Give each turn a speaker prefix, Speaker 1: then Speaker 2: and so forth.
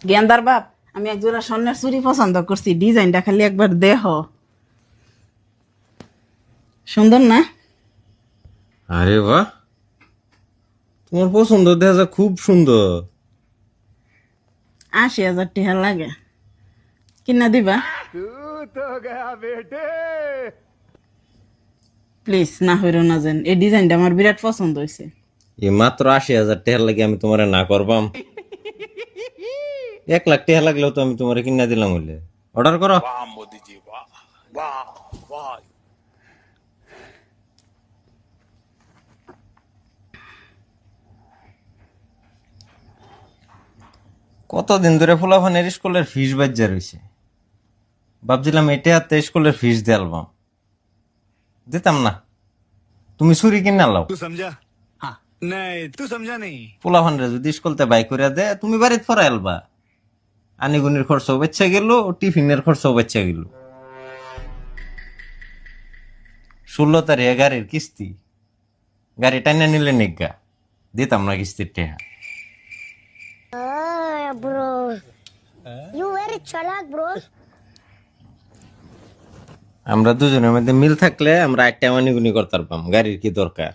Speaker 1: গেন্দার বাপ, আমি এক জোড়া স্বর্ণের চুড়ি পছন্দ করছি, ডিজাইনটা খালি একবার দেহ। সুন্দর না?
Speaker 2: আরে বাহ, তোমার পছন্দ দেখা যায় খুব সুন্দর।
Speaker 1: 80,000 টাকা লাগে, কিনা দিবা? প্লিজ না হইরো না যেন, এই ডিজাইনটা আমার বিরাট পছন্দ হয়েছে।
Speaker 2: এই মাত্র 80,000 টাকার লাগে আমি তোমার না করবাম? 1 লাখ টাকা লাগলেও তো আমি তোমার কিনা দিলাম। হইলে অর্ডার করো। কতদিন ধরে ফুলাফানের স্কুলের ফিস বাজ্যা রয়েছে, ভাবছিলাম এটা হাতে স্কুলের ফিস দিয়ে আলবাম, দিতাম না। তুমি ছুরি কিনা লাও।
Speaker 3: तू समझा? हाँ नहीं तू समझा नहीं।
Speaker 2: ফুলাফানরে যদি স্কুলতে বাই করে দে, তুমি বাড়িতে ফরাই আলবা। আনিগুনির খরচও বেচা গেল, টিফিনের খরচও বেচা গেল। 16 তারিখে গাড়ির কিস্তি, গাড়ি টাইনা নিলে নিগা, দিতাম না কিস্তির টেহা।
Speaker 4: Bro, you very chalak, bro.
Speaker 2: আমরা দুজনের মধ্যে মিল থাকলে আমরা একটা আনিগুনি করতে পারতাম, গাড়ির কি দরকার।